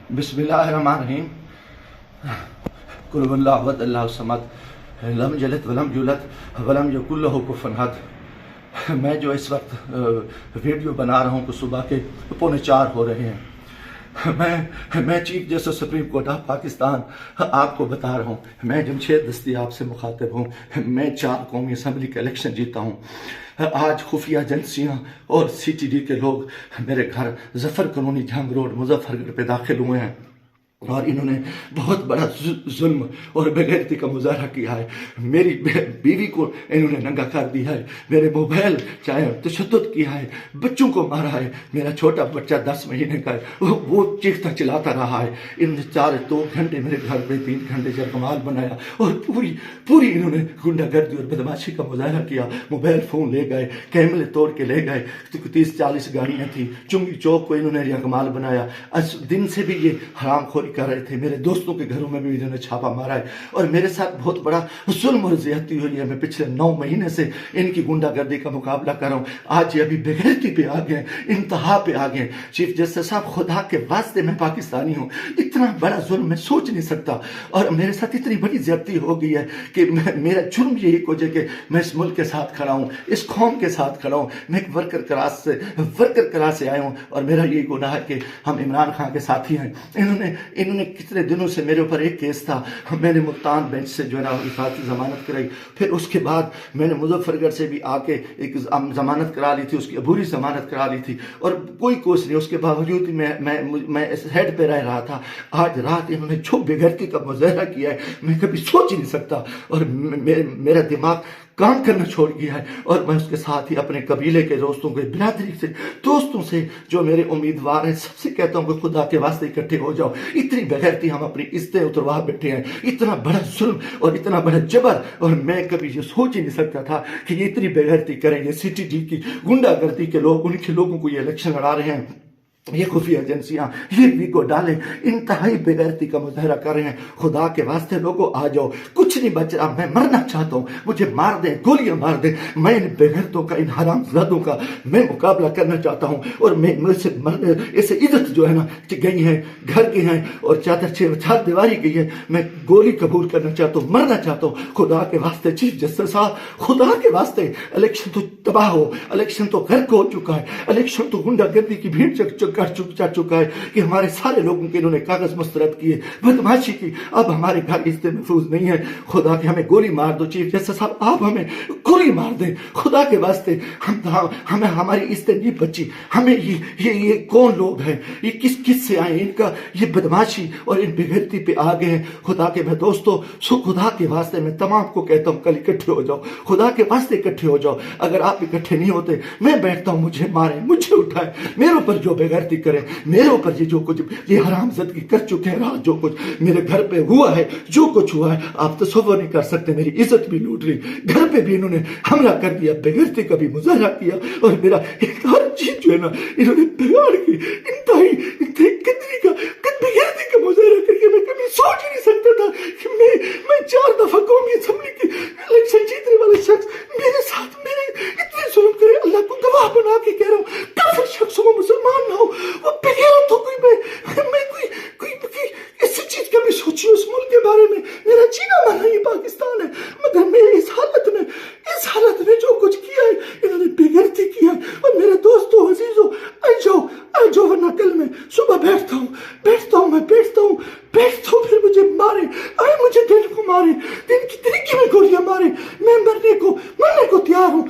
बिस्मिल्लाहिर्रहमानिर्रहीम। कुल हुवल्लाहु अहद अल्लाहु समद लम यलिद वलम यूलद वलम यकुल लहू कुफुवन अहद। मैं जो इस वक्त वीडियो बना रहा हूँ, सुबह के 3:45 हो रहे हैं। मैं chief justice supreme court of Pakistan आपको बता रहा हूँ, मैं जमशेद दस्तियाब से मुखातिब हूँ। मैं 4 कौमी असम्बली का इलेक्शन जीता हूँ। आज खुफिया एजेंसियाँ और CTD के लोग मेरे घर जफर कॉलोनी जंग रोड मुजफ्फरगढ़ पे दाखिल हुए हैं और इन्होंने बहुत बड़ा जुल्म और बेगैरती का मुजाहरा किया है। मेरी बीवी को इन्होंने नंगा कर दिया है, मेरे मोबाइल चाहे तशद्दुद किया है, बच्चों को मारा है। मेरा छोटा बच्चा 10 महीने का है, वो चीखता चिल्लाता रहा है। इन्होंने 2 घंटे मेरे घर पे 3 घंटे जरकमाल बनाया और पूरी इन्होंने गुंडागर्दी और बदमाशी का मुजाहरा किया। मोबाइल फ़ोन ले गए, कैमरे तोड़ के ले गए। 30-40 गाड़ियाँ थी। चुंगी चौक को इन्होंने जरकमाल बनाया। दिन से भी ये हरामखोरी कर रहे थे। मेरे दोस्तों के घरों में भी इन्होंने छापा मारा है और मेरे साथ बहुत बड़ा जुल्म और ज्यादती हुई है। मैं पिछले 9 महीने से इनकी गुंडागर्दी का मुकाबला कर रहा हूँ। आज ये अभी बेगैरती पे आ गए, इंतहा पे आ गए। चीफ जस्टिस साहब, खुदा के वास्ते मैं पाकिस्तानी हूँ, इतना बड़ा जुल्म मैं सोच नहीं सकता और मेरे साथ इतनी बड़ी ज्यादती हो गई है कि मेरा जुर्म यही को कि मैं इस मुल्क के साथ खड़ा हूँ, इस कौम के साथ खड़ा हूँ। मैं एक वर्कर क्लास से आया हूँ और मेरा यही गुनाह है कि हम इमरान खान के साथी हैं। इन्होंने कितने दिनों से मेरे ऊपर एक केस था, मैंने मुल्तान बेंच से जो है ना हिफाजती ज़मानत कराई। फिर उसके बाद मैंने मुजफ्फरगढ़ से भी आके एक ज़मानत करा ली थी, उसकी अबूरी ज़मानत करा ली थी और कोई कोस नहीं। उसके बावजूद मैं इस हेड पे रह रहा था। आज रात इन्होंने जो बेगैरती का मुजाहरा किया है, मैं कभी सोच ही नहीं सकता और मेरा दिमाग काम करना छोड़ गया है। और मैं उसके साथ ही अपने कबीले के दोस्तों के, बिरादरी से दोस्तों से जो मेरे उम्मीदवार हैं, सबसे कहता हूँ कि खुदा के वास्ते इकट्ठे हो जाओ। इतनी बेगैरती हम अपनी इज्जतें उतरवा बैठे हैं, इतना बड़ा जुल्म और इतना बड़ा जबर, और मैं कभी ये सोच ही नहीं सकता था कि ये इतनी बेगैरती करेंगे। CTD की गुंडागर्दी के लोग, उनके लोगों को ये इलेक्शन लड़ा रहे हैं। ये खुफिया एजेंसियां ये भी को डाले इंतहाई बेगैरती का मुजाहरा कर रहे हैं। खुदा के वास्ते लोगों आ जाओ, कुछ नहीं बच रहा। मैं मरना चाहता हूँ, मुझे मार दें, गोलियां मार दें। मैं इन बेगैरतों का, इन हरामजादों का मैं मुकाबला करना चाहता हूँ और मैं मुझसे मरने, ऐसे इज्जत जो है ना गई है, घर की है और चार दीवारी गई है। मैं गोली कबूल करना चाहता हूँ, मरना चाहता हूँ। खुदा के वास्ते चीफ जस्टिस साहब, खुदा के वास्ते इलेक्शन तो तबाह हो, इलेक्शन तो गर्क हो चुका है, इलेक्शन तो गुंडागर्दी की भीड़ जा चुका है कि हमारे सारे लोगों के इन्होंने कागज मुस्तरद किए, बदमाशी की। अब हमारे घर इज्जत महफूज नहीं है। खुदा के हमें गोली मार दो चीफ जस्टिस साहब, आप हमें गोली मार दें खुदा के वास्ते। हमें हमारी इज्जत नहीं बची। हमें ये कौन लोग हैं, ये किस से आए, इनका ये बदमाशी और इन बेगैरती पे आ गए हैं। खुदा के मैं दोस्तों, खुदा के वास्ते मैं तमाम को कहता हूँ, कल इकट्ठे हो जाओ, खुदा के वास्ते इकट्ठे हो जाओ। अगर आप इकट्ठे नहीं होते, मैं बैठता हूँ, मुझे मारे, मुझे उठाए, मेरे ऊपर जो बेगैरती करे, मेरे ऊपर ये जो कुछ ये हरामज़दगी कर चुके हैं, रात जो कुछ मेरे घर पे हुआ है, जो कुछ हुआ है, आप तसव्वुर नहीं कर सकते। मेरी इज्जत भी लूट ली, घर पे भी इन्होंने हमला कर दिया, बेगैरती का भी मुजाहरा किया और मेरा एक हर चीज जो है ना इन्होंने बिगाड़ की। इंतहाई बेगैरती का मुजाहरा करके मैं कभी सोच ही नहीं सकता था कि मैं 4 दफा कौमी असेंबली की इलेक्शन जीतने वाले शख्स मेरे साथ मेरे इतने जुल्म करे। अल्लाह को गवाह बना के कह रहा हूँ, काफिर शख्स हो, मुसलमान ना हो, वो बेगैरत हो, कोई इस चीज का भी सोची उस मुल्क के बारे में। मेरा जीना मरना ये पाकिस्तान है, मगर मैं इस हालत में जो कुछ किया है, इन्होंने बेगैरती किया है। और मेरे दोस्तों, अजीजों, आ जाओ वरना कल मैं सुबह बैठता हूँ, फिर मुझे मारे, मुझे दिल को मारे,